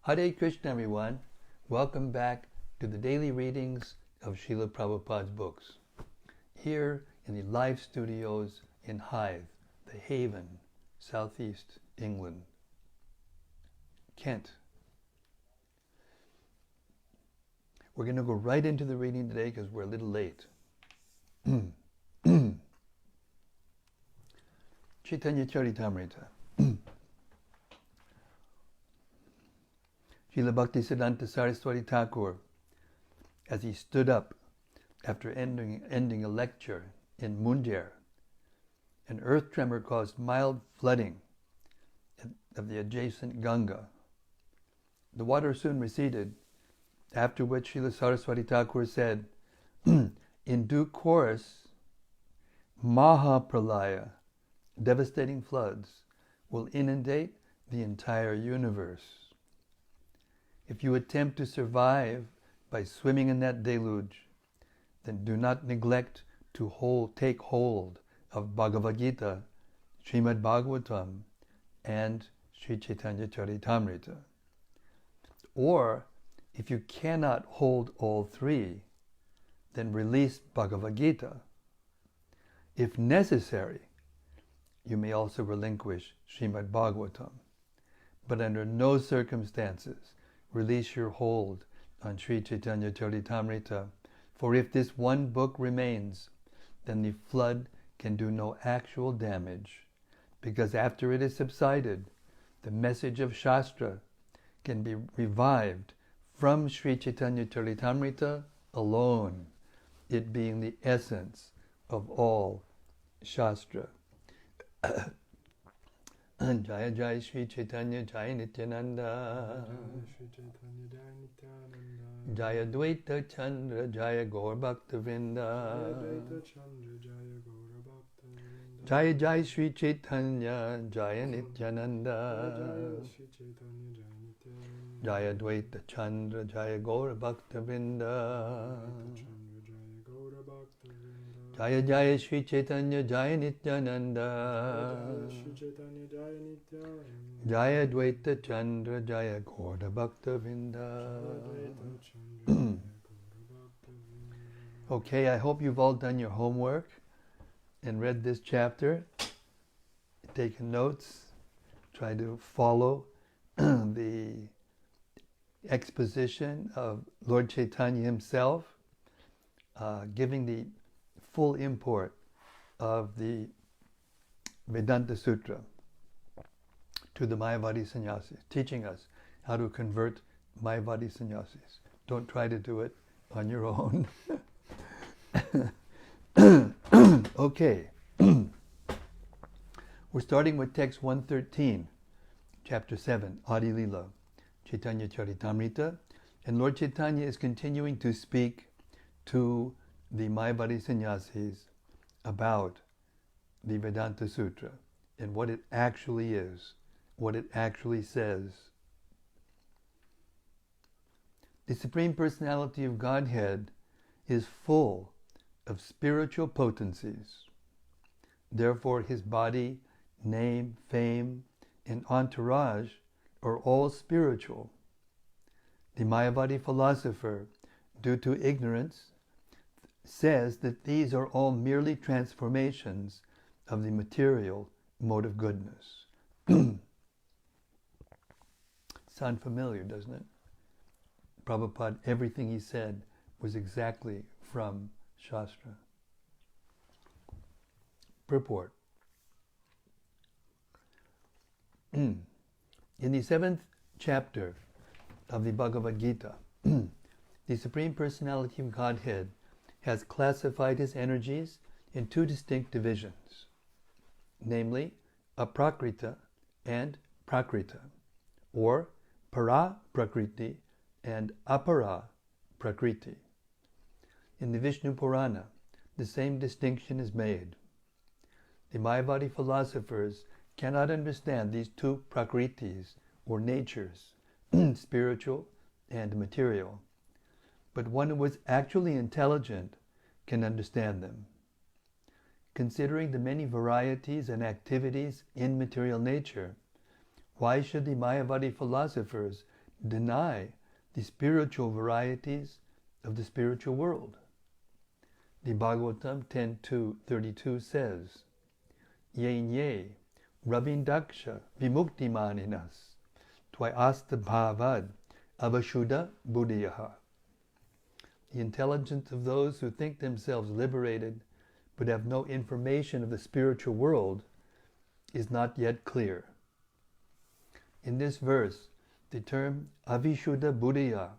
Hare Krishna, everyone. Welcome back to the daily readings of Srila Prabhupada's books. Here in the live studios in Hythe, the Haven, Southeast England, Kent. We're going to go right into the reading today because we're a little late. Caitanya-caritämrta. Srila Bhaktisiddhanta Saraswati Thakur, as he stood up after ending a lecture in Munjer, an earth tremor caused mild flooding of the adjacent Ganga. The water soon receded, after which Srila Saraswati Thakur said, in due course, Mahapralaya, devastating floods, will inundate the entire universe. If you attempt to survive by swimming in that deluge, then do not neglect to take hold of Bhagavad Gita, Srimad Bhagavatam, and Sri Caitanya-caritämrta. Or, if you cannot hold all three, then release Bhagavad Gita. If necessary, you may also relinquish Srimad Bhagavatam, but under no circumstances release your hold on Sri Caitanya-caritämrta, for if this one book remains, then the flood can do no actual damage, because after it has subsided, the message of Shastra can be revived from Sri Caitanya-caritämrta alone, it being the essence of all Shastra. Jaya Jaya Sri Chaitanya Jaya Nityananda Jaya Dvaita Chandra Jaya Gaur Bhakta Vrinda Jaya Jaya Sri Chaitanya Jaya Nityananda Jaya Dvaita Chandra Jaya Gaur Bhakta Vrinda Jaya Jaya Sri Chaitanya Jaya Nityananda Jaya Dvaita Chandra Jaya Gaura Bhakta Vrinda. Okay, I hope you've all done your homework and read this chapter, taken notes, try to follow the exposition of Lord Chaitanya himself, giving the full import of the Vedanta Sutra to the Mayavadi sannyasis, teaching us how to convert Mayavadi sannyasis. Don't try to do it on your own. Okay. We're starting with text 113, chapter 7, Ädi-lilä, Caitanya-caritämrta, and Lord Chaitanya is continuing to speak to the Mayavadi sannyasis about the Vedanta Sutra and what it actually is, what it actually says. The Supreme Personality of Godhead is full of spiritual potencies. Therefore, his body, name, fame, and entourage are all spiritual. The Mayavadi philosopher, due to ignorance, says that these are all merely transformations of the material mode of goodness. Sound familiar, doesn't it? Prabhupada, everything he said was exactly from Shastra. Purport. In the 7th chapter of the Bhagavad Gita, the Supreme Personality of Godhead has classified his energies in two distinct divisions, namely aprakrita and prakrita, or para prakriti and apara prakriti. In the Vishnu Purana, the same distinction is made. The Mayavadi philosophers cannot understand these two prakritis, or natures, spiritual and material, but one who is actually intelligent can understand them. Considering the many varieties and activities in material nature, why should the Mayavadi philosophers deny the spiritual varieties of the spiritual world. The Bhagavatam 10.2.32 says, Ye Ravindaksha Vimuktimaninas Tvayasta Bhavad Avashuddha Buddhiyaha. The intelligence of those who think themselves liberated but have no information of the spiritual world is not yet clear. In this verse, the term Avishuddha Buddhiya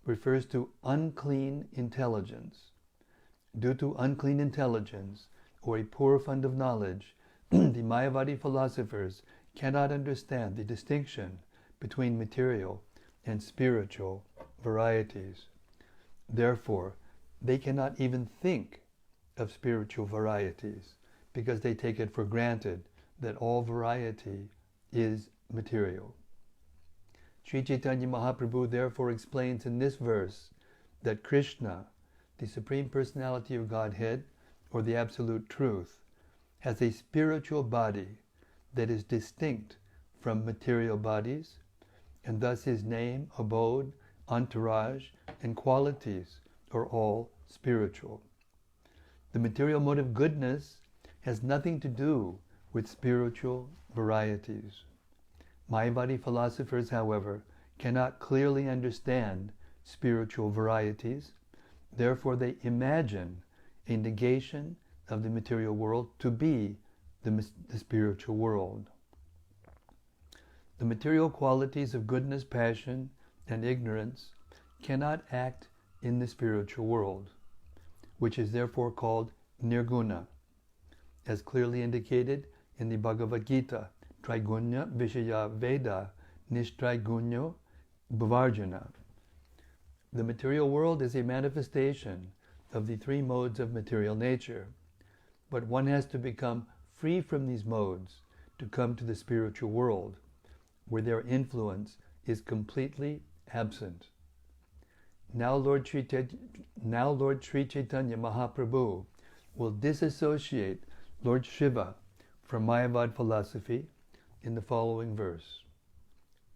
refers to unclean intelligence. Due to unclean intelligence, or a poor fund of knowledge, the Mayavadi philosophers cannot understand the distinction between material and spiritual varieties. Therefore, they cannot even think of spiritual varieties, because they take it for granted that all variety is material. Sri Chaitanya Mahaprabhu therefore explains in this verse that Krishna, the Supreme Personality of Godhead, or the Absolute Truth, has a spiritual body that is distinct from material bodies, and thus his name, abode, entourage, and qualities are all spiritual. The material mode of goodness has nothing to do with spiritual varieties. Mayavadi philosophers, however, cannot clearly understand spiritual varieties. Therefore, they imagine a negation of the material world to be the spiritual world. The material qualities of goodness, passion, and ignorance cannot act in the spiritual world, which is therefore called nirguna, as clearly indicated in the Bhagavad Gita, Trigunya Vishaya Veda Nishtraigunya Bhavarjana. The material world is a manifestation of the three modes of material nature, but one has to become free from these modes to come to the spiritual world, where their influence is completely absent. Now Lord Sri Chaitanya Mahaprabhu will disassociate Lord Shiva from Mayavad philosophy in the following verse,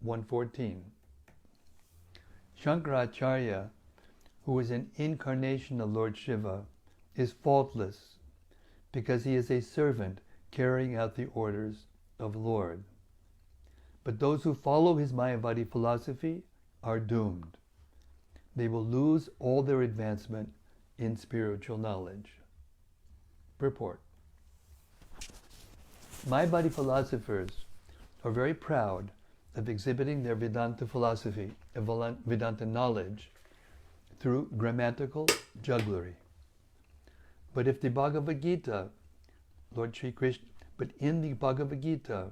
114. Shankaracharya, who is an incarnation of Lord Shiva, is faultless because he is a servant carrying out the orders of the Lord. But those who follow his Mayavadi philosophy are doomed. They will lose all their advancement in spiritual knowledge. Purport. Mayavadi philosophers are very proud of exhibiting their Vedanta philosophy, Vedanta knowledge, through grammatical jugglery. But if the Bhagavad Gita, in the Bhagavad Gita,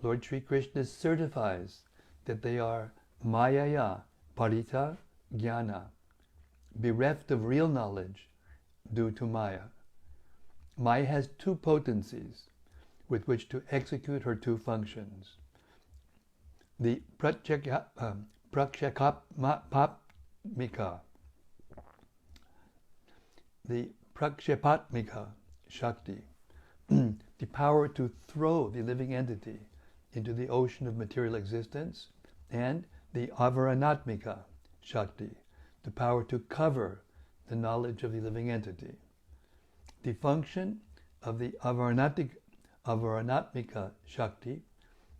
Lord Sri Krishna certifies that they are Mayaya Parita Jnana, bereft of real knowledge due to Maya. Maya has two potencies with which to execute her two functions. The Prakshepatmika Shakti, the power to throw the living entity into the ocean of material existence, and the Avaranatmika Shakti, the power to cover the knowledge of the living entity. The function of the Avaranatmika Shakti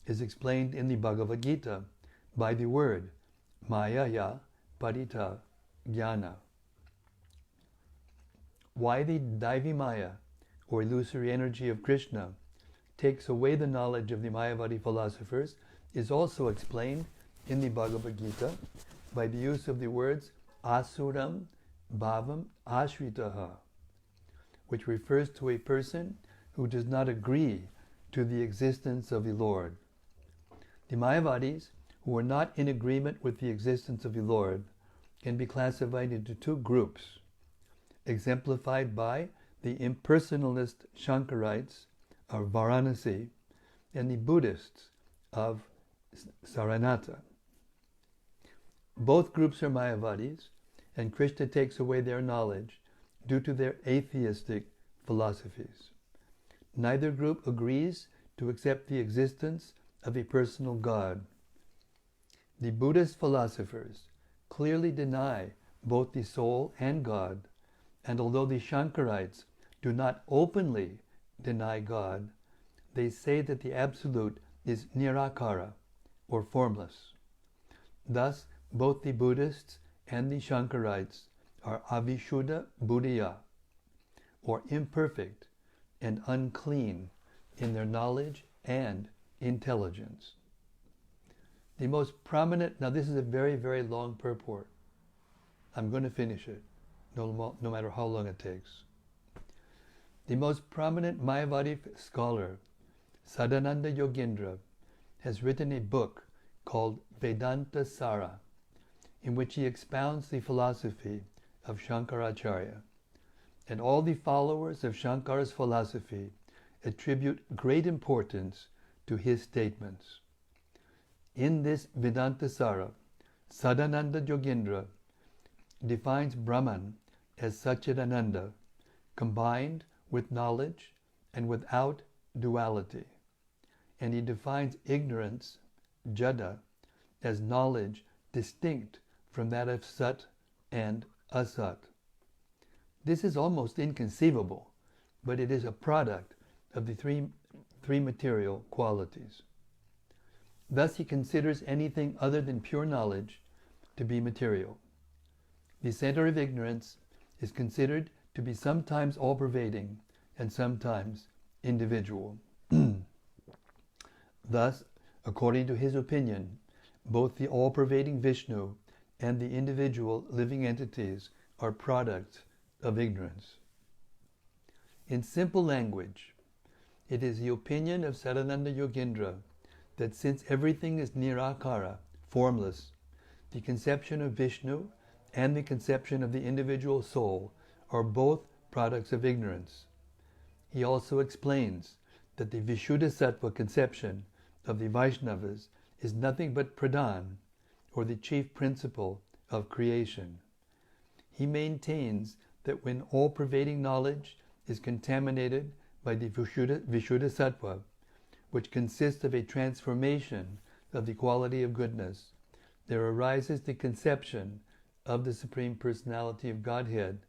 is explained in the Bhagavad Gita by the word Mayaya Parita Jnana. Why the Daivi Maya, or illusory energy of Krishna, takes away the knowledge of the Mayavadi philosophers is also explained in the Bhagavad Gita by the use of the words Asuram Bhavam Ashritaha, which refers to a person who does not agree to the existence of the Lord. The Mayavadis, who are not in agreement with the existence of the Lord, can be classified into two groups, exemplified by the impersonalist Shankarites of Varanasi and the Buddhists of Saranata. Both groups are Mayavadis, and Krishna takes away their knowledge due to their atheistic philosophies. Neither group agrees to accept the existence of a personal God. The Buddhist philosophers clearly deny both the soul and God, and although the Shankarites do not openly deny God, they say that the Absolute is nirakara, or formless. Thus, both the Buddhists and the Shankarites are avishuddha buddhiya, or imperfect and unclean in their knowledge and intelligence. The most prominent, now this is a very, very long purport. I'm going to finish it, no matter how long it takes. The most prominent Mayavadi scholar, Sadananda Yogendra, has written a book called Vedanta Sara, in which he expounds the philosophy of Shankaracharya. And all the followers of Shankara's philosophy attribute great importance to his statements. In this Vedanta Sara, Sadananda Yogendra defines Brahman as Satchidananda, combined with knowledge and without duality. And he defines ignorance, jada, as knowledge distinct from that of Sat and Asat. This is almost inconceivable, but it is a product of the three material qualities. Thus he considers anything other than pure knowledge to be material. The center of ignorance is considered to be sometimes all-pervading and sometimes individual. Thus, according to his opinion, both the all-pervading Vishnu and the individual living entities are products of ignorance. In simple language, it is the opinion of Sadananda Yogendra that since everything is nirakara, formless, the conception of Vishnu and the conception of the individual soul are both products of ignorance. He also explains that the Vishuddhasattva conception of the Vaishnavas is nothing but pradhan, or the chief principle of creation. He maintains that when all-pervading knowledge is contaminated by the Vishuddhasattva, which consists of a transformation of the quality of goodness, there arises the conception of the Supreme Personality of Godhead,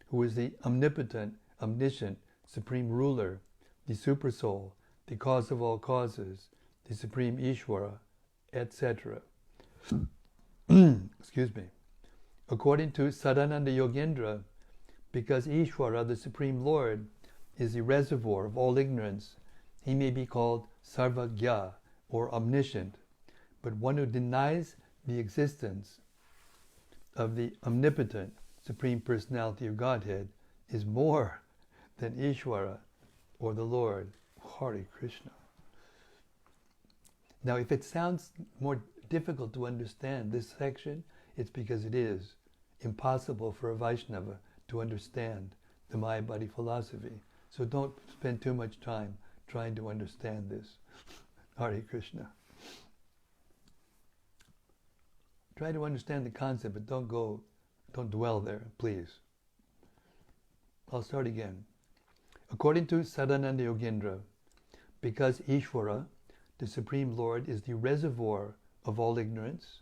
who is the omnipotent, omniscient, supreme ruler, the Supersoul, the cause of all causes, the Supreme Ishvara, etc. Excuse me. According to Sadananda Yogendra, because Ishvara, the Supreme Lord, is the reservoir of all ignorance, he may be called Sarvagya, or omniscient, but one who denies the existence of the omnipotent Supreme Personality of Godhead is more than Ishvara, or the Lord. Hare Krishna. Now, if it sounds more difficult to understand this section, it's because it is impossible for a Vaishnava to understand the Mayavadi philosophy. So don't spend too much time trying to understand this. Hare Krishna. Try to understand the concept, but don't dwell there, please. I'll start again. According to Sadananda Yogendra, because Ishvara, the Supreme Lord, is the reservoir of all ignorance,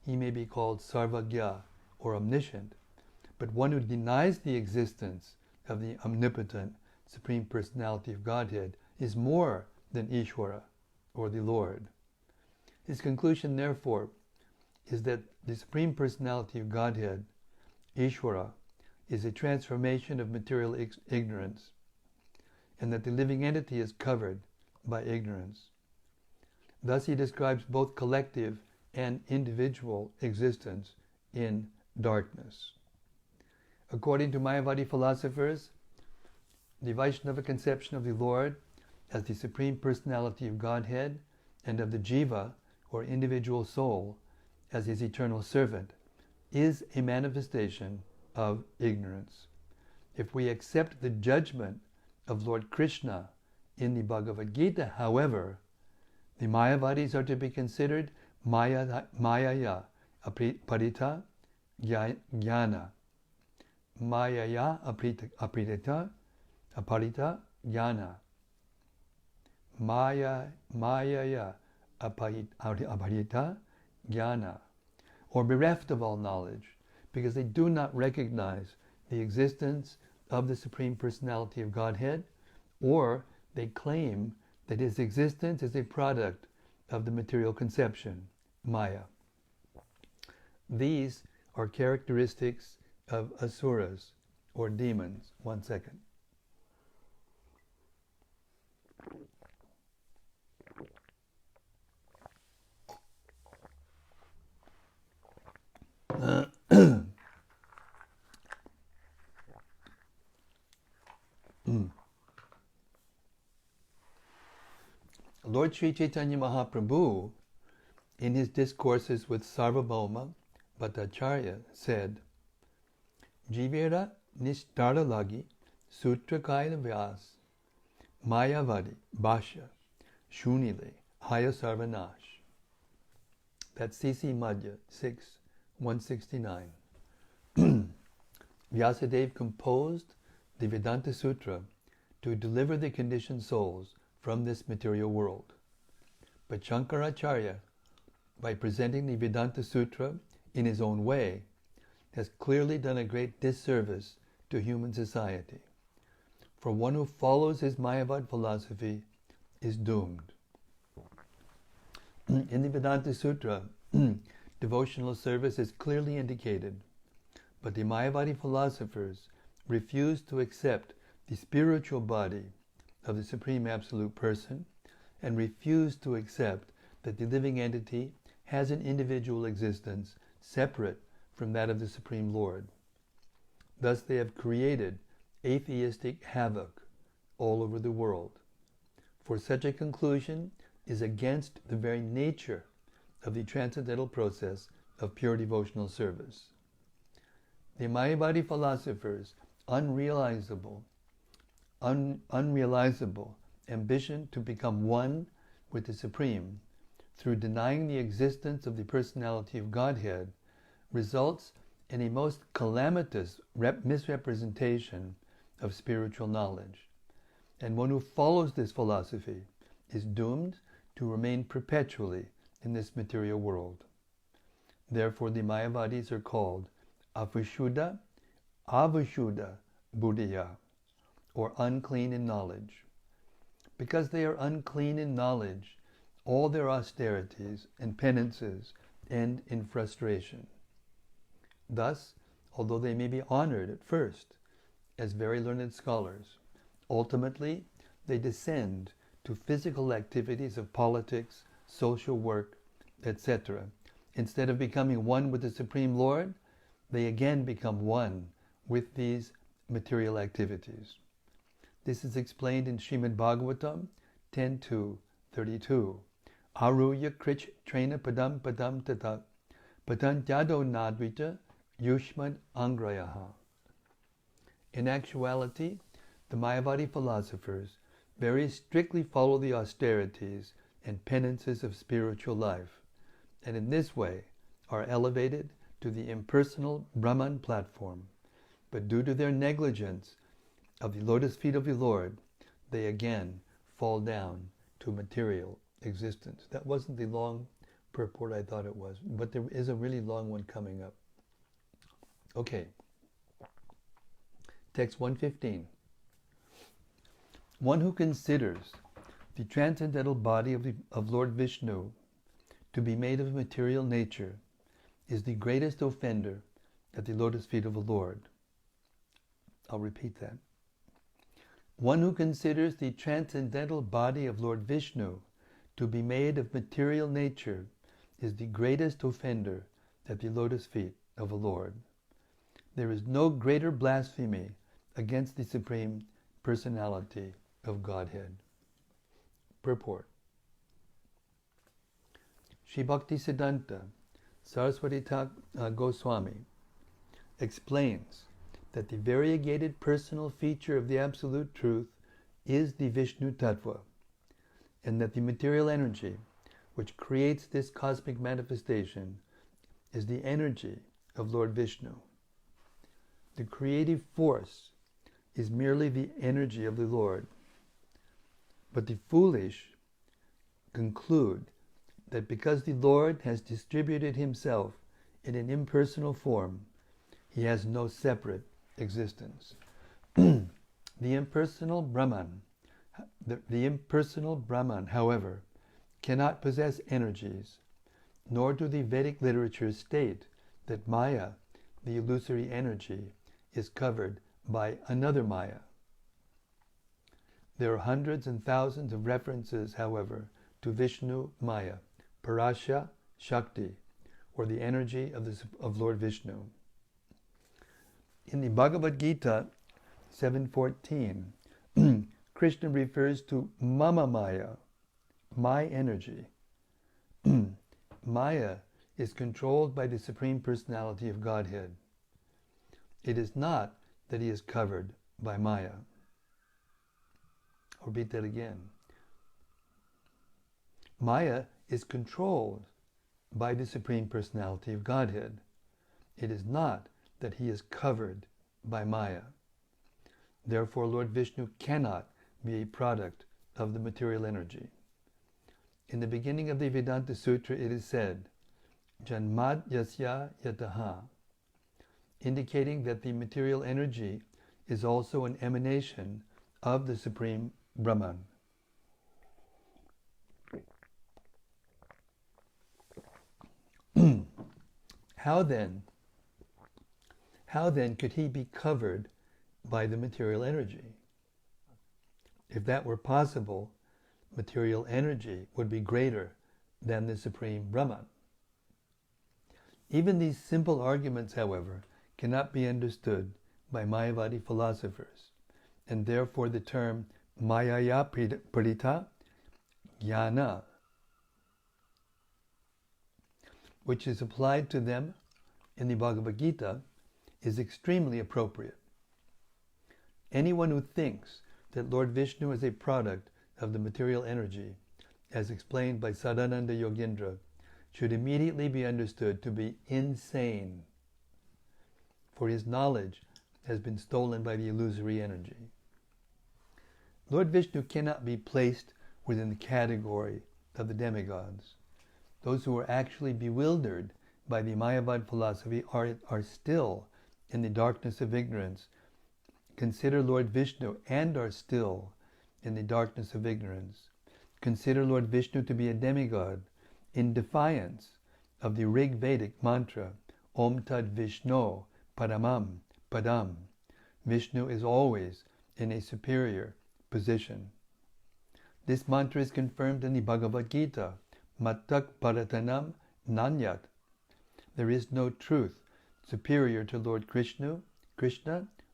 he may be called Sarvagya, or omniscient, but one who denies the existence of the omnipotent Supreme Personality of Godhead is more than Ishvara, or the Lord. His conclusion, therefore, is that the Supreme Personality of Godhead, Ishvara, is a transformation of material ignorance, and that the living entity is covered by ignorance. Thus he describes both collective and individual existence in darkness. According to Mayavadi philosophers, the Vaishnava conception of the Lord as the Supreme Personality of Godhead and of the Jiva, or individual soul, as his eternal servant, is a manifestation of ignorance. If we accept the judgment of Lord Krishna in the Bhagavad Gita, however, the Mayavadis are to be considered Mayaya Aparita Jnana. Mayaya Aparita Jnana. Mayaya Aparita jnana, or bereft of all knowledge, because they do not recognize the existence of the Supreme Personality of Godhead, or they claim that his existence is a product of the material conception, Maya. These are characteristics of asuras, or demons. 1 second. Lord Sri Chaitanya Mahaprabhu, in his discourses with Sarvabhauma Bhattacharya, said, Jivera nishtara lagi sutra kaila vyas mayavadi bhasha shunile haya sarvanash. That's C.C. Madhya 6, 169. Vyasadeva composed the Vedanta Sutra to deliver the conditioned souls from this material world. But Shankaracharya, by presenting the Vedanta Sutra in his own way, has clearly done a great disservice to human society. For one who follows his Mayavad philosophy is doomed. In the Vedanta Sutra, devotional service is clearly indicated, but the Mayavadi philosophers refuse to accept the spiritual body of the Supreme Absolute Person and refuse to accept that the living entity has an individual existence separate from that of the Supreme Lord. Thus they have created atheistic havoc all over the world. For such a conclusion is against the very nature of the transcendental process of pure devotional service. The Mayavadi philosophers' unrealizable ambition to become one with the Supreme through denying the existence of the personality of Godhead results in a most calamitous misrepresentation of spiritual knowledge. And one who follows this philosophy is doomed to remain perpetually in this material world. Therefore the Mayavadis are called Avashuddha Buddhaya, or unclean in knowledge. Because they are unclean in knowledge, all their austerities and penances end in frustration. Thus, although they may be honored at first as very learned scholars, ultimately they descend to physical activities of politics, social work, etc. Instead of becoming one with the Supreme Lord, they again become one with these material activities. This is explained in Srimad Bhagavatam 10.2.32. Aruya krich trena padam padam tata patantyado nadvita yushmad angrayaha. In actuality, the Mayavadi philosophers very strictly follow the austerities and penances of spiritual life, and in this way are elevated to the impersonal Brahman platform. But due to their negligence of the lotus feet of the Lord, they again fall down to material existence. That wasn't the long purport I thought it was, but there is a really long one coming up. Okay. Text 115. One who considers the transcendental body of Lord Vishnu to be made of material nature is the greatest offender at the lotus feet of the Lord. I'll repeat that. One who considers the transcendental body of Lord Vishnu to be made of material nature is the greatest offender at the lotus feet of the Lord. There is no greater blasphemy against the Supreme Personality of Godhead. Purport. Sri Bhaktisiddhanta Saraswati Goswami explains that the variegated personal feature of the Absolute Truth is the Vishnu Tattva, and that the material energy which creates this cosmic manifestation is the energy of Lord Vishnu. The creative force is merely the energy of the Lord, but the foolish conclude that because the Lord has distributed himself in an impersonal form, he has no separate existence. The impersonal Brahman, however, cannot possess energies, nor do the Vedic literatures state that Maya, the illusory energy, is covered by another Maya. There are hundreds and thousands of references, however, to Vishnu Maya, Parasya Shakti, or the energy of Lord Vishnu. In the Bhagavad Gita 7:14, Krishna refers to Mama Maya, my energy. Maya is controlled by the Supreme Personality of Godhead. It is not that he is covered by Maya. I'll repeat that again. Maya is controlled by the Supreme Personality of Godhead. It is not that he is covered by Maya. Therefore, Lord Vishnu cannot be a product of the material energy. In the beginning of the Vedanta Sutra, it is said, Janmad Yasya Yataha, indicating that the material energy is also an emanation of the Supreme Brahman. How then could he be covered by the material energy? If that were possible, material energy would be greater than the Supreme Brahman. Even these simple arguments, however, cannot be understood by Mayavadi philosophers, and therefore the term Mayaya Parita Jnana, which is applied to them in the Bhagavad Gita, is extremely appropriate. Anyone who thinks that Lord Vishnu is a product of the material energy, as explained by Sadananda Yogendra, should immediately be understood to be insane, for his knowledge has been stolen by the illusory energy. Lord Vishnu cannot be placed within the category of the demigods. Those who are actually bewildered by the Mayavad philosophy are still in the darkness of ignorance, consider Lord Vishnu and are still in the darkness of ignorance. Consider Lord Vishnu to be a demigod in defiance of the Rig Vedic mantra, Om Tad Vishno Paramam Padam. Vishnu is always in a superior position. This mantra is confirmed in the Bhagavad Gita, Mattak Paratanam Nanyat. There is no truth superior to Lord Krishna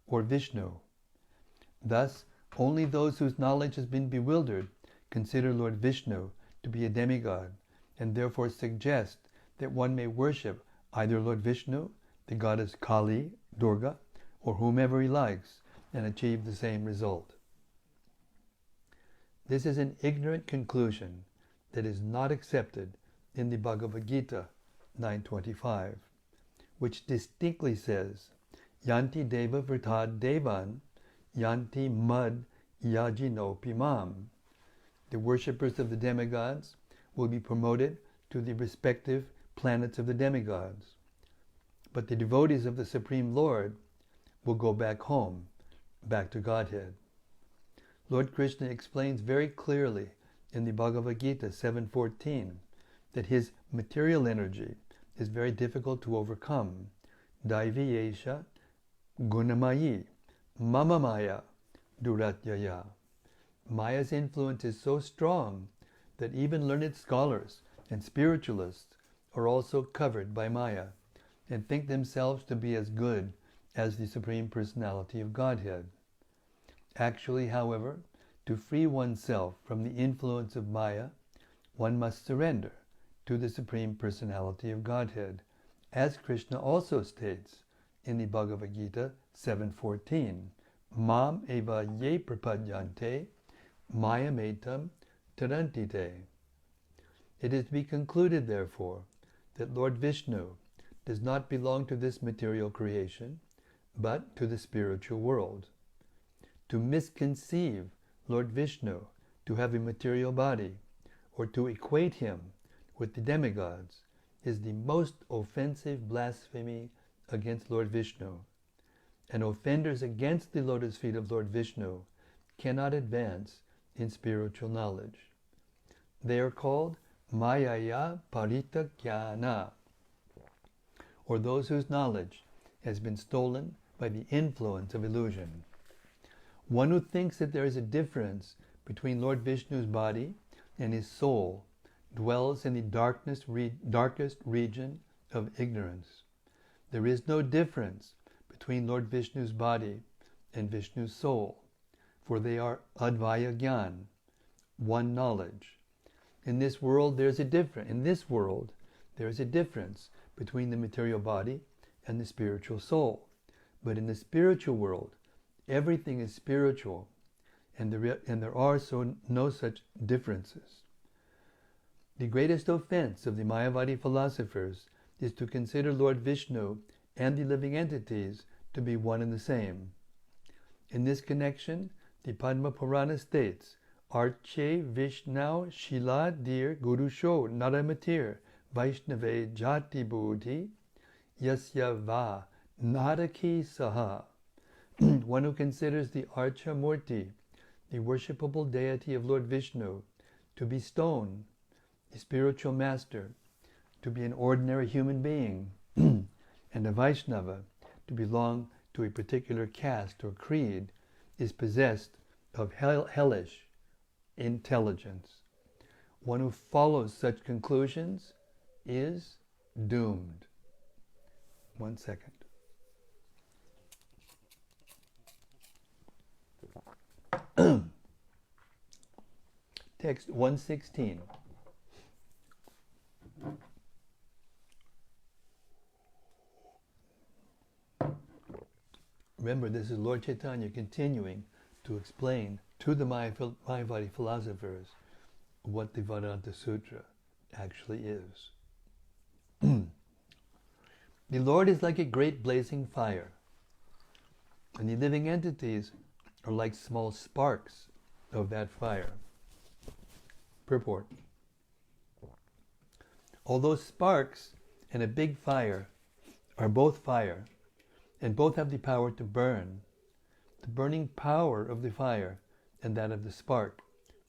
or Vishnu. Thus, only those whose knowledge has been bewildered consider Lord Vishnu to be a demigod, and therefore suggest that one may worship either Lord Vishnu, the goddess Kali, Durga, or whomever he likes, and achieve the same result. This is an ignorant conclusion that is not accepted in the Bhagavad Gita 9:25, which distinctly says, Yanti Deva Vrtad Devan, Yanti Mad Yajino Pimam. The worshippers of the demigods will be promoted to the respective planets of the demigods. But the devotees of the Supreme Lord will go back home, back to Godhead. Lord Krishna explains very clearly in the Bhagavad Gita 7:14 that his material energy is very difficult to overcome. Daivi Yesha Gunamayi Mama Maya Duratyaya. Maya's influence is so strong that even learned scholars and spiritualists are also covered by Maya and think themselves to be as good as the Supreme Personality of Godhead. Actually, however, to free oneself from the influence of Maya, one must surrender to the Supreme Personality of Godhead, as Krishna also states in the Bhagavad Gita 7:14, Mam eva ye prapadyante mayametam tarantite. It is to be concluded, therefore, that Lord Vishnu does not belong to this material creation, but to the spiritual world. To misconceive Lord Vishnu to have a material body, or to equate him with the demigods is the most offensive blasphemy against Lord Vishnu, and offenders against the lotus feet of Lord Vishnu cannot advance in spiritual knowledge. They are called Mayaya Parita Jnana, or those whose knowledge has been stolen by the influence of illusion. One who thinks that there is a difference between Lord Vishnu's body and his soul dwells in the darkest region of ignorance. There is no difference between Lord Vishnu's body and Vishnu's soul, for they are Advaya Gyan, one knowledge. In this world there is a difference between the material body and the spiritual soul. But in the spiritual world, everything is spiritual, and there are no such differences. The greatest offense of the Mayavadi philosophers is to consider Lord Vishnu and the living entities to be one and the same. In this connection, the Padma Purana states, Arche Vishnau Shila Dir Guru Sho Naramatir Vaishnave Jati Buddhi Yasya Va Naraki Saha. One who considers the Archa Murti, the worshipable deity of Lord Vishnu, to be stone, a spiritual master, to be an ordinary human being, and a Vaishnava, to belong to a particular caste or creed, is possessed of hellish intelligence. One who follows such conclusions is doomed. 1 second. Text 116. Remember, this is Lord Chaitanya continuing to explain to the Mayavadi philosophers what the Vedanta Sutra actually is. The Lord is like a great blazing fire, and the living entities are like small sparks of that fire. Purport. Although sparks and a big fire are both fire, and both have the power to burn, the burning power of the fire and that of the spark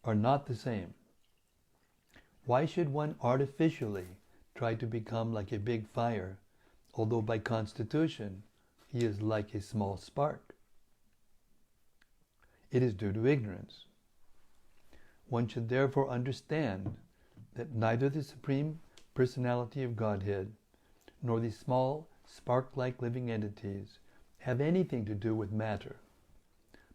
are not the same. Why should one artificially try to become like a big fire, although by constitution he is like a small spark? It is due to ignorance. One should therefore understand that neither the Supreme Personality of Godhead nor the small spark-like living entities have anything to do with matter,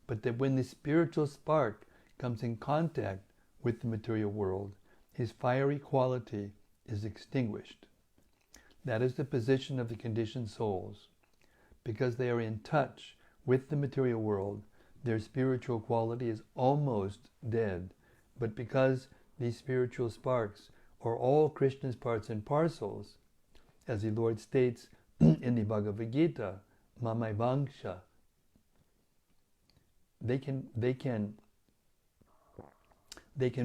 but that when the spiritual spark comes in contact with the material world, his fiery quality is extinguished. That is the position of the conditioned souls. Because they are in touch with the material world, their spiritual quality is almost dead, but because these spiritual sparks are all Krishna's parts and parcels, as the Lord states in the Bhagavad Gita, Mamaivangsha, they can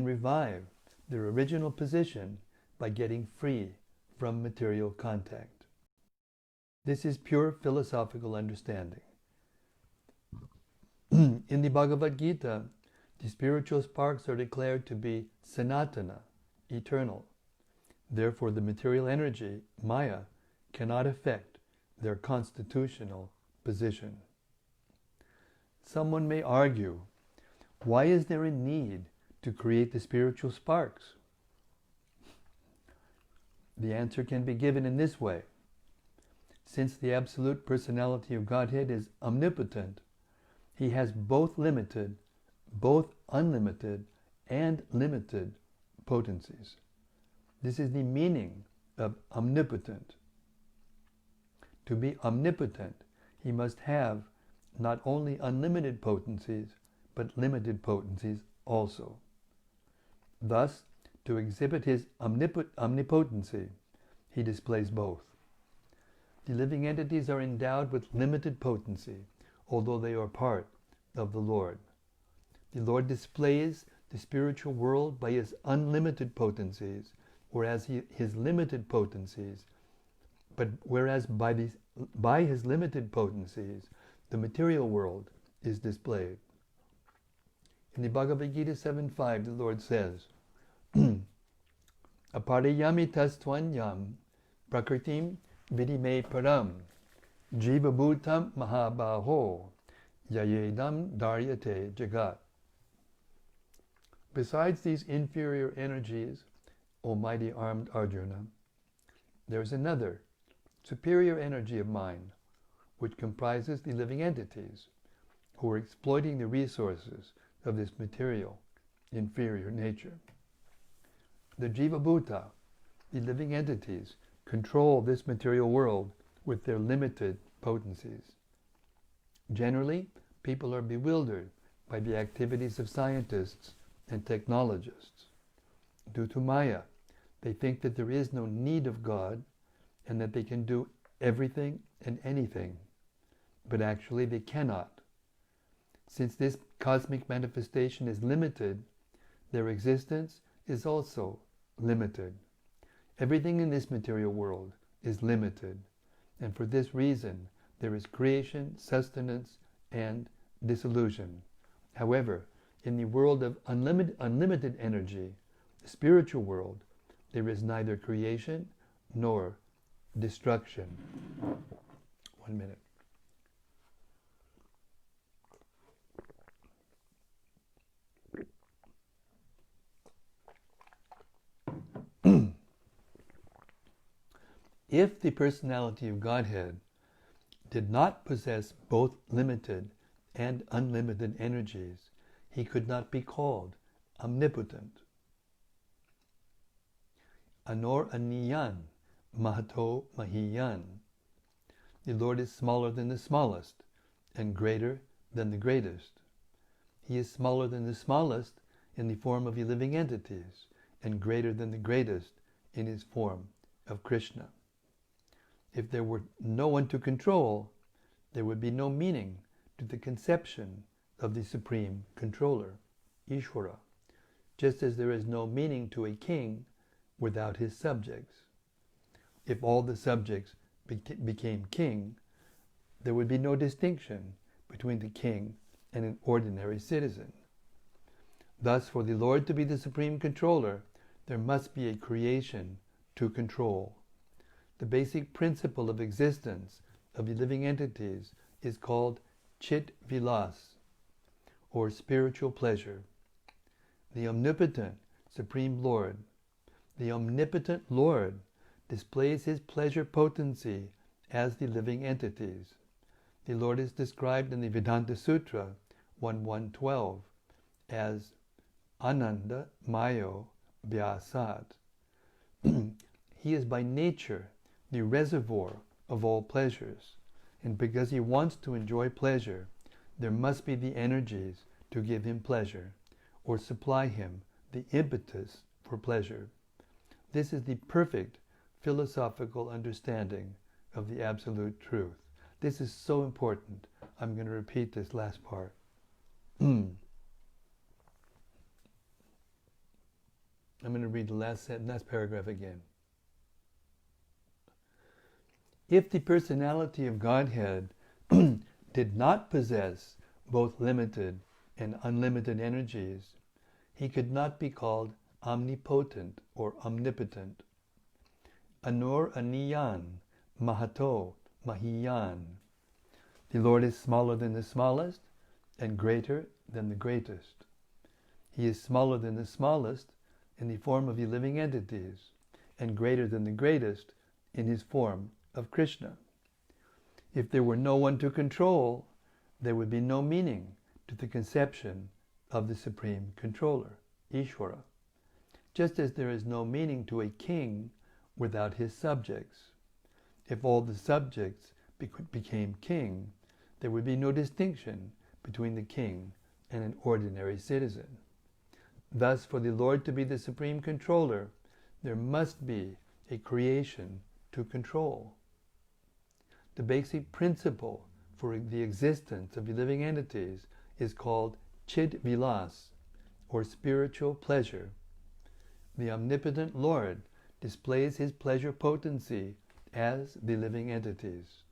revive their original position by getting free from material contact. This is pure philosophical understanding. In the Bhagavad Gita, the spiritual sparks are declared to be sanatana, eternal. Therefore, the material energy, Maya, cannot affect their constitutional position. Someone may argue, why is there a need to create the spiritual sparks? The answer can be given in this way. Since the absolute personality of Godhead is omnipotent, he has both unlimited, and limited potencies. This is the meaning of omnipotent. To be omnipotent, he must have not only unlimited potencies, but limited potencies also. Thus, to exhibit his omnipotency, he displays both. The living entities are endowed with limited potency, although they are part of the Lord. The Lord displays the spiritual world by his unlimited potencies, his limited potencies, but whereas by his limited potencies, the material world is displayed. In the Bhagavad Gita 7.5, the Lord says, Apariyami tastvanyam prakritim vidime param jiva bhutam mahabaho yayedam daryate jagat. Besides these inferior energies, O mighty armed Arjuna, there is another, superior energy of mine, which comprises the living entities who are exploiting the resources of this material, inferior nature. The Jiva Bhuta, the living entities, control this material world with their limited potencies. Generally, people are bewildered by the activities of scientists and technologists. Due to Maya, they think that there is no need of God and that they can do everything and anything. But actually they cannot. Since this cosmic manifestation is limited, their existence is also limited. Everything in this material world is limited, and for this reason there is creation, sustenance, and dissolution. However, in the world of unlimited energy, the spiritual world, there is neither creation nor destruction. 1 minute. If the personality of Godhead did not possess both limited and unlimited energies, he could not be called omnipotent. Anor aniyan, mahato mahiyan. The Lord is smaller than the smallest and greater than the greatest. He is smaller than the smallest in the form of the living entities and greater than the greatest in his form of Krishna. If there were no one to control, there would be no meaning to the conception of the Supreme Controller, Ishvara, just as there is no meaning to a king without his subjects. If all the subjects became king, there would be no distinction between the king and an ordinary citizen. Thus, for the Lord to be the Supreme Controller, there must be a creation to control. The basic principle of existence of the living entities is called Chit Vilas, or spiritual pleasure. The omnipotent Supreme Lord, the omnipotent Lord, displays his pleasure potency as the living entities. The Lord is described in the Vedanta Sutra 1.1.12 as Ananda Mayo Vyasat. He is by nature the reservoir of all pleasures, and because he wants to enjoy pleasure, there must be the energies to give him pleasure, or supply him the impetus for pleasure. This is the perfect philosophical understanding of the absolute truth. This is so important. I'm going to repeat this last part. I'm going to read the last paragraph again. If the personality of Godhead did not possess both limited and unlimited energies, he could not be called omnipotent or omnipotent. Anor aniyan, mahato mahiyan. The Lord is smaller than the smallest and greater than the greatest. He is smaller than the smallest in the form of the living entities and greater than the greatest in his form of Krishna. If there were no one to control, there would be no meaning to the conception of the Supreme Controller, Ishvara, just as there is no meaning to a king without his subjects. If all the subjects became king, there would be no distinction between the king and an ordinary citizen. Thus, for the Lord to be the Supreme Controller, there must be a creation to control. The basic principle for the existence of the living entities is called Chit Vilas, or spiritual pleasure. The omnipotent Lord displays his pleasure potency as the living entities.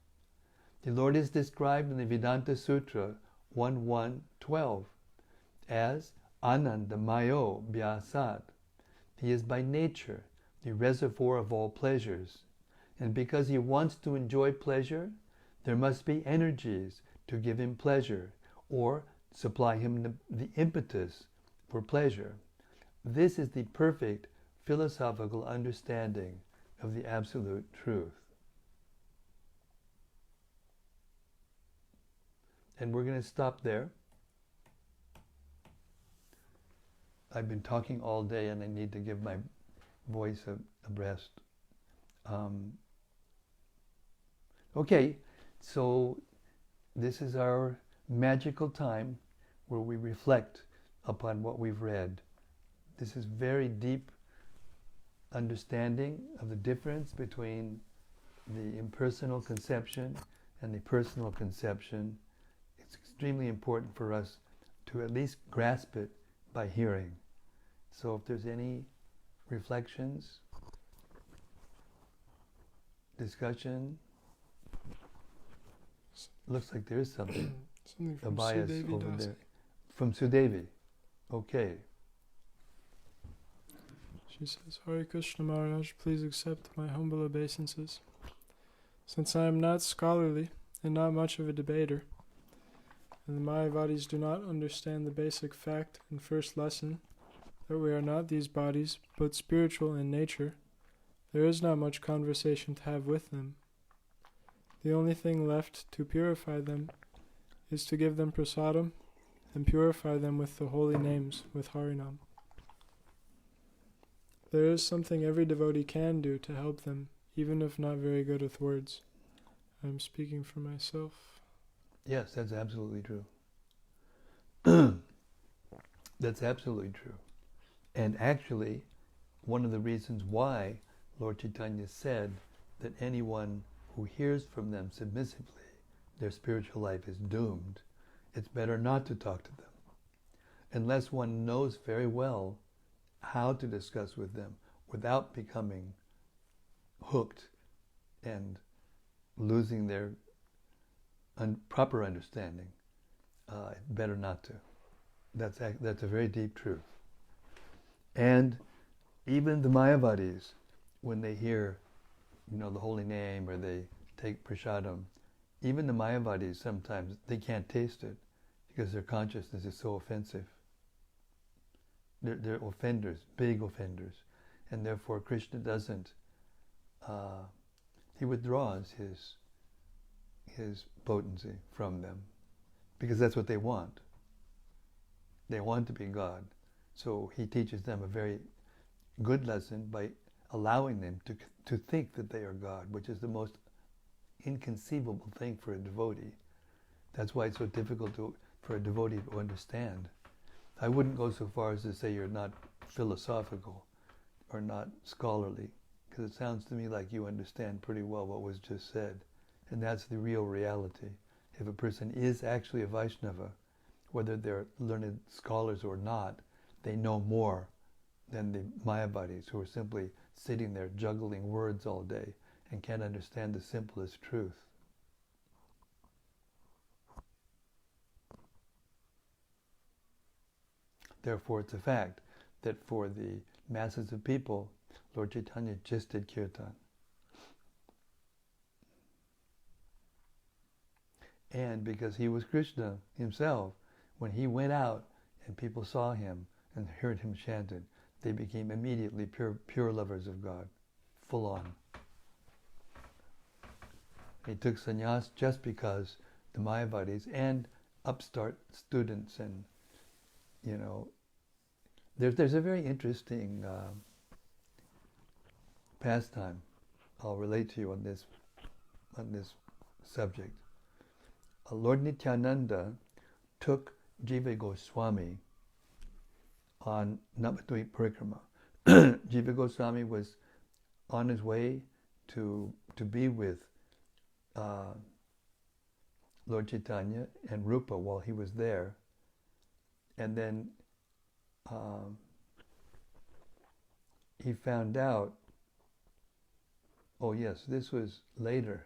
The Lord is described in the Vedanta Sutra 1.1.12 as Anandamayo Vyasat. He is by nature the reservoir of all pleasures, and because he wants to enjoy pleasure, there must be energies to give him pleasure or supply him the impetus for pleasure. This is the perfect philosophical understanding of the absolute truth. And we're going to stop there. I've been talking all day and I need to give my voice a rest. Okay, so this is our magical time where we reflect upon what we've read. This is very deep understanding of the difference between the impersonal conception and the personal conception. It's extremely important for us to at least grasp it by hearing. So if there's any reflections, discussion, looks like there is something. Something from Abayas Sudevi over Das. there. From Sudevi. Okay. She says, Hare Krishna Maharaj, please accept my humble obeisances. Since I am not scholarly and not much of a debater, and the Mayavadis do not understand the basic fact and first lesson that we are not these bodies, but spiritual in nature, there is not much conversation to have with them. The only thing left to purify them is to give them prasadam and purify them with the holy names, with Harinam. There is something every devotee can do to help them, even if not very good with words. I am speaking for myself. Yes, that's absolutely true. That's absolutely true. And actually, one of the reasons why Lord Chaitanya said that anyone who hears from them submissively, their spiritual life is doomed, it's better not to talk to them. Unless one knows very well how to discuss with them without becoming hooked and losing their proper understanding, better not to. That's a very deep truth. And even the Mayavadis, when they hear, the holy name or they take prasadam, even the Mayavadis sometimes they can't taste it because their consciousness is so offensive. They're offenders, big offenders, and therefore Krishna doesn't. He withdraws his potency from them because that's what they want. They want to be God, so he teaches them a very good lesson by allowing them to think that they are God, which is the most inconceivable thing for a devotee. That's why it's so difficult for a devotee to understand. I wouldn't go so far as to say you're not philosophical or not scholarly, because it sounds to me like you understand pretty well what was just said. And that's the real reality. If a person is actually a Vaishnava, whether they're learned scholars or not, they know more than the Mayavadis who are simply sitting there juggling words all day and can't understand the simplest truth. Therefore, it's a fact that for the masses of people, Lord Chaitanya just did kirtan. And because he was Krishna himself, when he went out and people saw him and heard him chanted, they became immediately pure lovers of God, full on. He took sannyas just because the Mayavadis and upstart students and, there's a very interesting pastime I'll relate to you on this subject. Lord Nityananda took Jiva Goswami on Navadvip Parikrama. Jiva Goswami was on his way to be with Lord Chaitanya and Rupa while he was there, and then he found out Oh yes, this was later.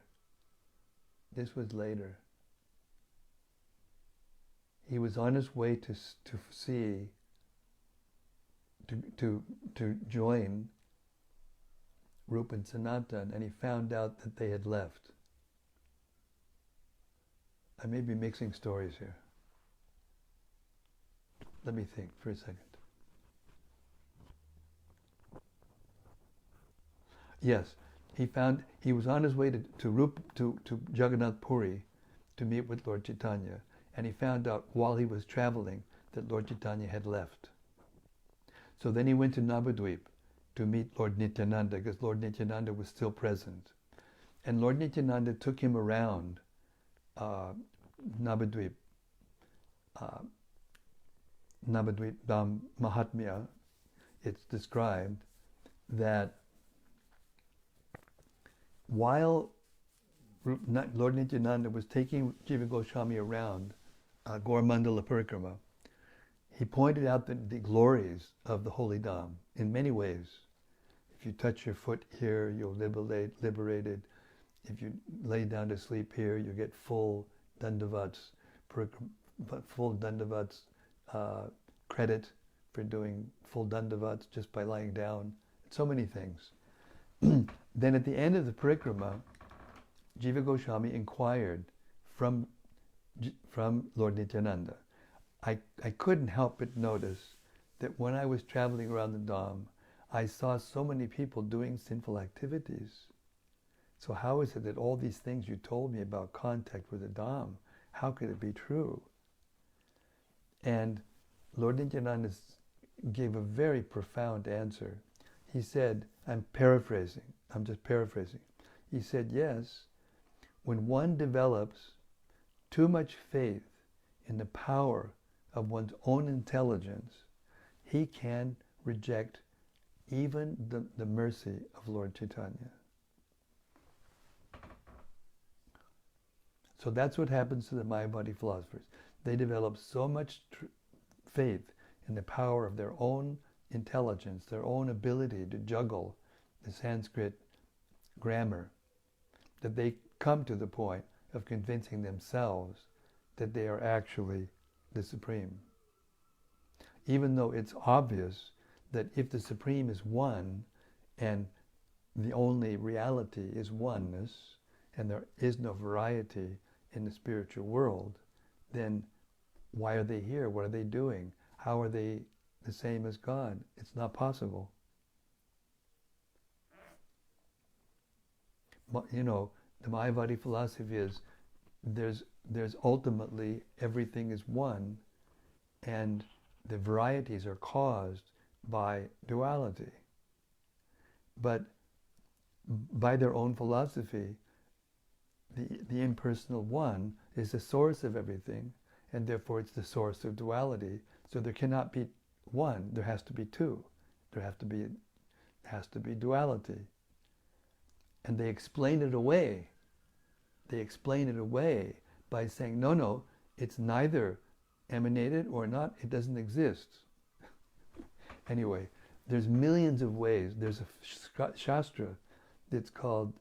This was later. He was on his way to join Rupa and Sanatan, and he found out that they had left. I may be mixing stories here. Let me think for a second. Yes, he was on his way to Jagannath Puri to meet with Lord Chaitanya, and he found out while he was traveling that Lord Chaitanya had left. So then he went to Navadvip to meet Lord Nityananda, because Lord Nityananda was still present. And Lord Nityananda took him around Navadvip Dham Mahatmya. It's described that while Lord Nityananda was taking Jiva Goswami around Gaur-mandala Parikrama, he pointed out the glories of the holy Dham in many ways. If you touch your foot here, you'll liberated. If you lay down to sleep here, you get full dandavats credit for doing full dandavats just by lying down. So many things. Then at the end of the parikrama, Jiva Goswami inquired from Lord Nityananda, I couldn't help but notice that when I was traveling around the Dham, I saw so many people doing sinful activities. So how is it that all these things you told me about contact with the Dham, how could it be true? And Lord Nityananda gave a very profound answer. He said, I'm just paraphrasing. He said, yes, when one develops too much faith in the power of one's own intelligence, he can reject even the mercy of Lord Chaitanya. So that's what happens to the Mayavadi philosophers. They develop so much faith in the power of their own intelligence, their own ability to juggle the Sanskrit grammar, that they come to the point of convincing themselves that they are actually the Supreme. Even though it's obvious that if the Supreme is one and the only reality is oneness and there is no variety in the spiritual world, then why are they here? What are they doing? How are they the same as God? It's not possible. You know, the Mayavadi philosophy is there's ultimately everything is one, and the varieties are caused by duality. But by their own philosophy, the impersonal one is the source of everything, and therefore it's the source of duality. So there cannot be one, there has to be two. There has to be duality. And they explain it away. They explain it away by saying, no, it's neither emanated or not, it doesn't exist. Anyway, there's millions of ways. There's a shastra that's called,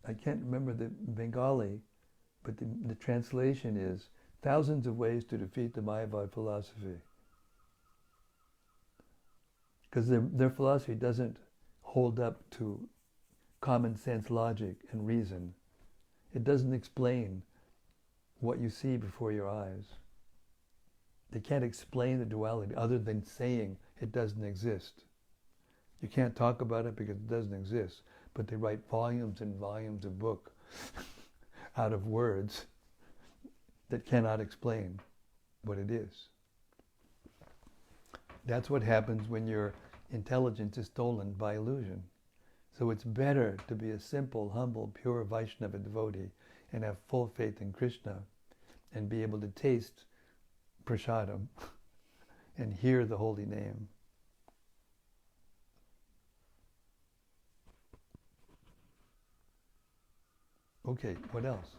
I can't remember the Bengali, but the translation is thousands of ways to defeat the Mayavad philosophy. Because their philosophy doesn't hold up to common sense logic and reason. It doesn't explain what you see before your eyes. They can't explain the duality other than saying it doesn't exist. You can't talk about it because it doesn't exist, but they write volumes and volumes of book out of words that cannot explain what it is. That's what happens when your intelligence is stolen by illusion. So it's better to be a simple, humble, pure Vaishnava devotee and have full faith in Krishna and be able to taste prasadam and hear the holy name. Okay, what else?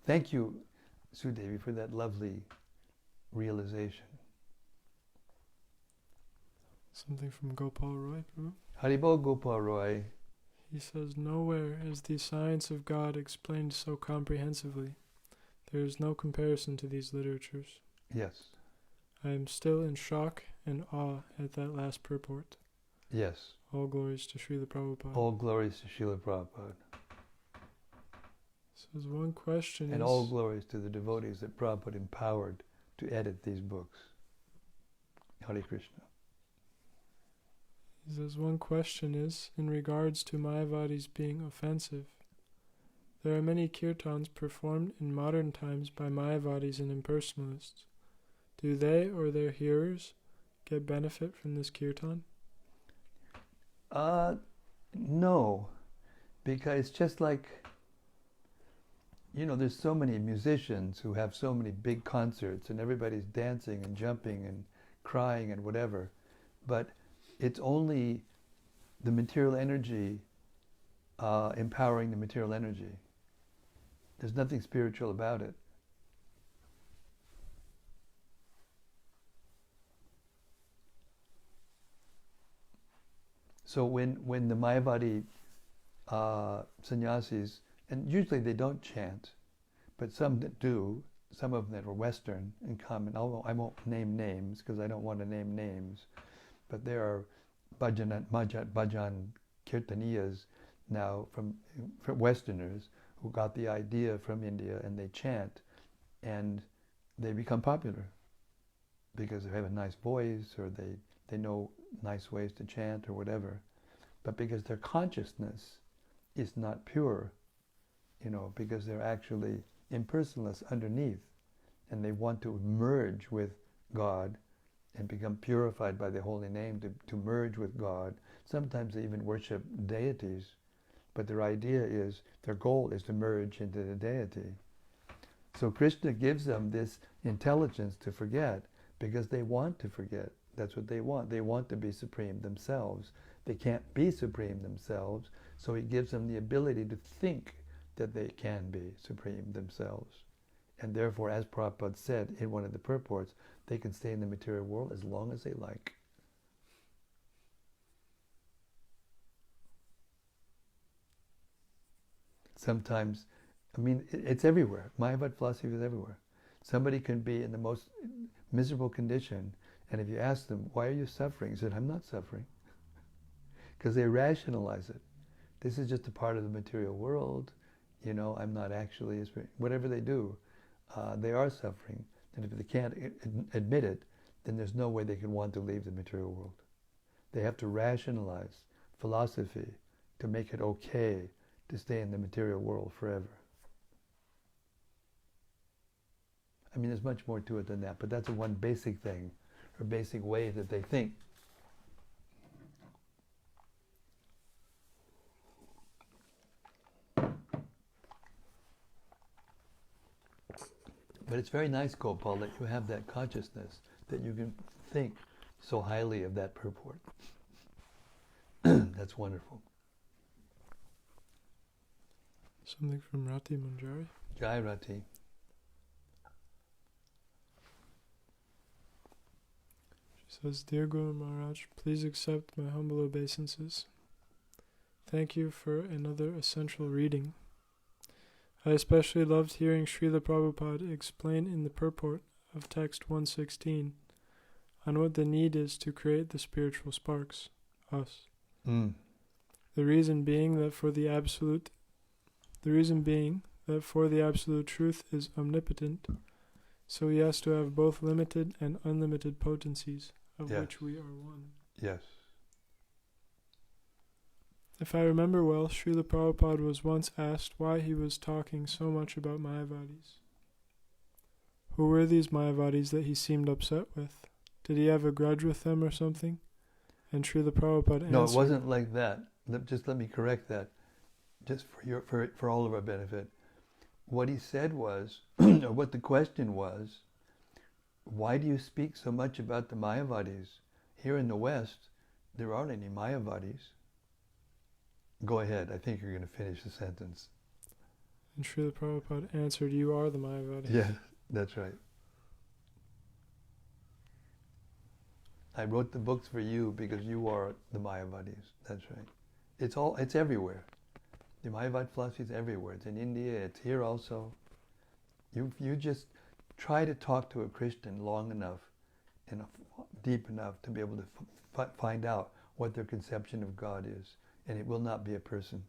Thank you, Sudevi, for that lovely realization. Something from Gopal Roy, Prabhu. Haribol Gopal Roy. He says, nowhere is the science of God explained so comprehensively. There is no comparison to these literatures. Yes. I am still in shock and awe at that last purport. Yes. All glories to Srila Prabhupada. All glories to Srila Prabhupada. Says one question and is... all glories to the devotees that Prabhupada empowered to edit these books. Hare Krishna. He says one question is, in regards to Mayavadis being offensive. There are many kirtans performed in modern times by Mayavadis and impersonalists. Do they or their hearers get benefit from this kirtan? No, because it's just like, there's so many musicians who have so many big concerts and everybody's dancing and jumping and crying and whatever, but it's only the material energy empowering the material energy. There's nothing spiritual about it. So when the Mayavadi sannyasis, and usually they don't chant, but some that do, some of them that are Western and common, I won't name names because I don't want to name names, but there are bhajan kirtaniyas now from Westerners who got the idea from India, and they chant and they become popular because they have a nice voice or they know nice ways to chant or whatever, but because their consciousness is not pure, because they're actually impersonalists underneath, and they want to merge with God and become purified by the holy name to merge with God. Sometimes they even worship deities, but their idea is, their goal is to merge into the deity. So Krishna gives them this intelligence to forget because they want to forget. That's what they want. They want to be supreme themselves. They can't be supreme themselves, so he gives them the ability to think that they can be supreme themselves. And therefore, as Prabhupada said in one of the purports, they can stay in the material world as long as they like. Sometimes, it's everywhere. Mayavad philosophy is everywhere. Somebody can be in the most miserable condition, and if you ask them, why are you suffering? He said, I'm not suffering. Because they rationalize it. This is just a part of the material world. I'm not actually, whatever they do, they are suffering. And if they can't admit it, then there's no way they can want to leave the material world. They have to rationalize philosophy to make it okay to stay in the material world forever. There's much more to it than that, but that's one basic thing, or basic way that they think. But it's very nice, Gopal, that you have that consciousness, that you can think so highly of that purport. That's wonderful. Something from Rati Manjari. Jai Rati. She says, Dear Guru Maharaj, please accept my humble obeisances. Thank you for another essential reading. I especially loved hearing Srila Prabhupada explain in the purport of text 116 on what the need is to create the spiritual sparks, us. The reason being that for the absolute truth is omnipotent, so he has to have both limited and unlimited potencies, of which we are one. Yes. If I remember well, Srila Prabhupada was once asked why he was talking so much about Mayavadis. Who were these Mayavadis that he seemed upset with? Did he have a grudge with them or something? And Srila Prabhupada answered... No, it wasn't like that. Just let me correct that, just for all of our benefit. What he said was, or what the question was, why do you speak so much about the Mayavadis? Here in the West, there aren't any Mayavadis. Go ahead, I think you're going to finish the sentence. And Srila Prabhupada answered, you are the Mayavadi. Yeah, that's right. I wrote the books for you because you are the Mayavadis. That's right. It's everywhere. The Mayavad philosophy is everywhere. It's in India, it's here also. You just try to talk to a Christian long enough and deep enough to be able to find out what their conception of God is. And it will not be a person.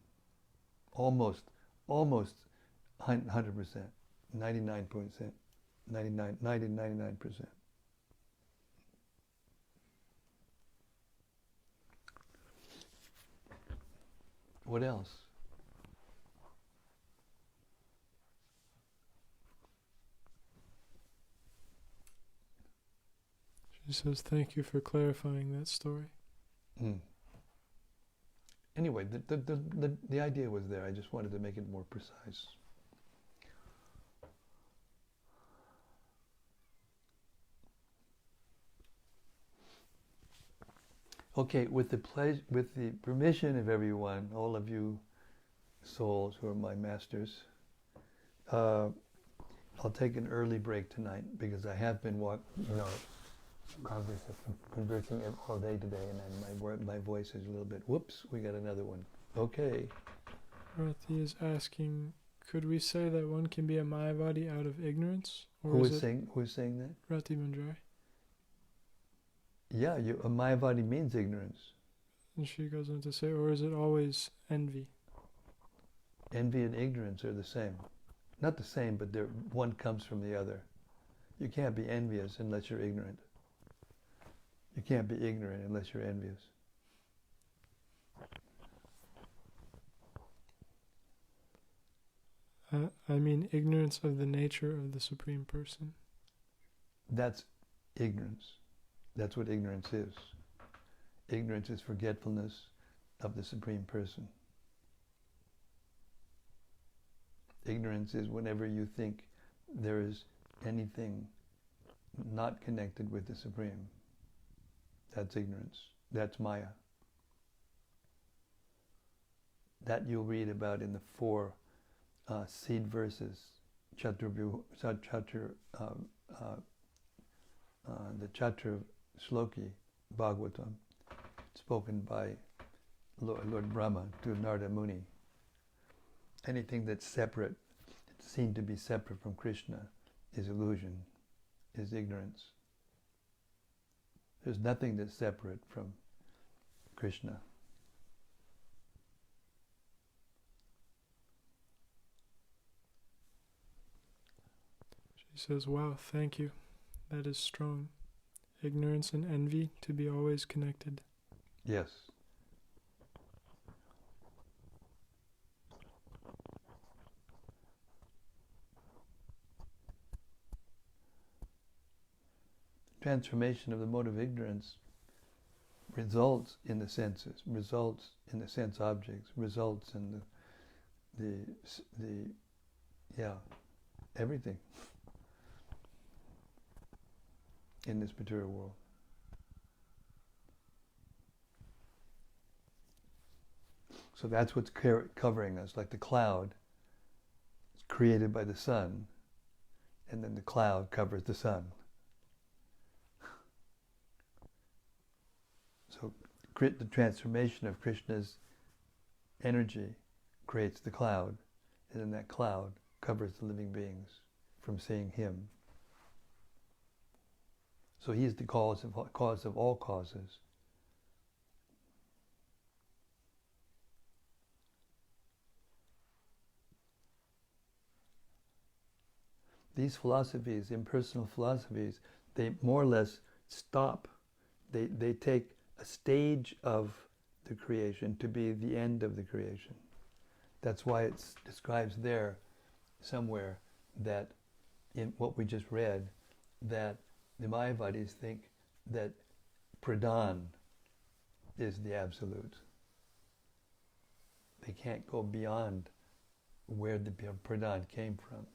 Almost 100%, 99%, 99%. What else? She says, thank you for clarifying that story. Anyway, the idea was there. I just wanted to make it more precise. Okay, with the permission of everyone, all of you souls who are my masters, I'll take an early break tonight because I have been conversing all day today, and my voice is a little bit. Whoops, we got another one. Okay. Rati is asking, could we say that one can be a Mayavadi out of ignorance? Or Who is saying that? Rati Manjari. Yeah, a Mayavadi means ignorance. And she goes on to say, or is it always envy? Envy and ignorance are the same. Not the same, but one comes from the other. You can't be envious unless you're ignorant. You can't be ignorant unless you're envious. I mean ignorance of the nature of the Supreme Person. That's ignorance. That's what ignorance is. Ignorance is forgetfulness of the Supreme Person. Ignorance is whenever you think there is anything not connected with the Supreme. That's ignorance. That's Maya. That you'll read about in the 4 seed verses, the Chatra Shloki Bhagavatam, spoken by Lord Brahma to Narada Muni. Anything that's separate, seen to be separate from Krishna, is illusion, is ignorance. There's nothing that's separate from Krishna. She says, wow, thank you. That is strong. Ignorance and envy to be always connected. Yes. Transformation of the mode of ignorance results in the senses, results in the sense objects, results in everything in this material world. So that's what's covering us, like the cloud is created by the sun, and then the cloud covers the sun. So the transformation of Krishna's energy creates the cloud, and then that cloud covers the living beings from seeing him. So he is the cause of all causes. These philosophies, impersonal philosophies, they more or less stop. They take a stage of the creation to be the end of the creation. That's why it describes there somewhere that in what we just read, that the Mayavadis think that Pradhan is the absolute. They can't go beyond where the Pradhan came from.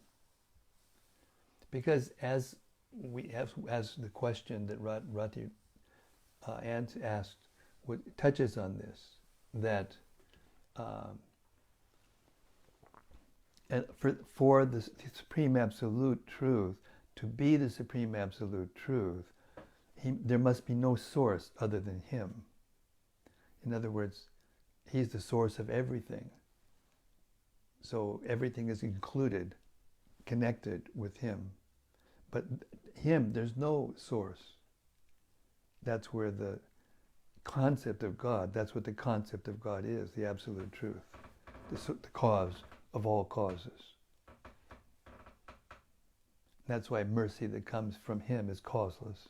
Because as the question that Rati asked touches on this, that and for the Supreme Absolute Truth, to be the Supreme Absolute Truth, there must be no source other than him. In other words, he's the source of everything. So everything is included, connected with him. But him, there's no source. That's where the concept of God, that's what the concept of God is, the absolute truth, the cause of all causes. That's why mercy that comes from him is causeless.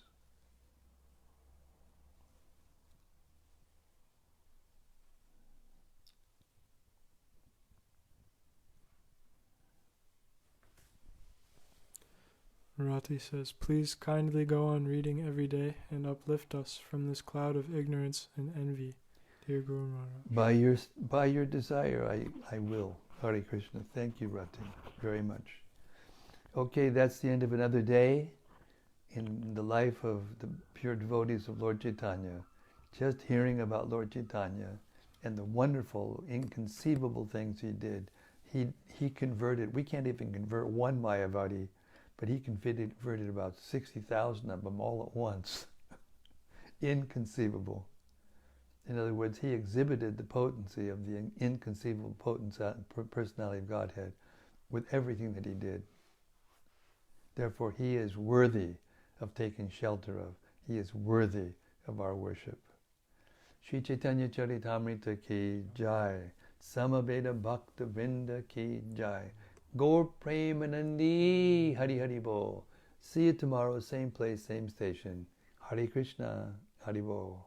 Rati says, please kindly go on reading every day and uplift us from this cloud of ignorance and envy, dear Guru Maharaj. By your desire, I will. Hare Krishna. Thank you, Rati, very much. Okay, that's the end of another day in the life of the pure devotees of Lord Chaitanya. Just hearing about Lord Chaitanya and the wonderful, inconceivable things he did. He converted, we can't even convert one Mayavadi, but he converted about 60,000 of them all at once. Inconceivable. In other words, he exhibited the potency of the inconceivable personality of Godhead with everything that he did. Therefore, he is worthy of taking shelter of. He is worthy of our worship. Shri Caitanya-caritämrta ki jai. Samaveda Bhakta Vrinda ki jai. Gaur Premanandi Hari Hari Bol. See you tomorrow, same place, same station. Hare Krishna, Hari Bol.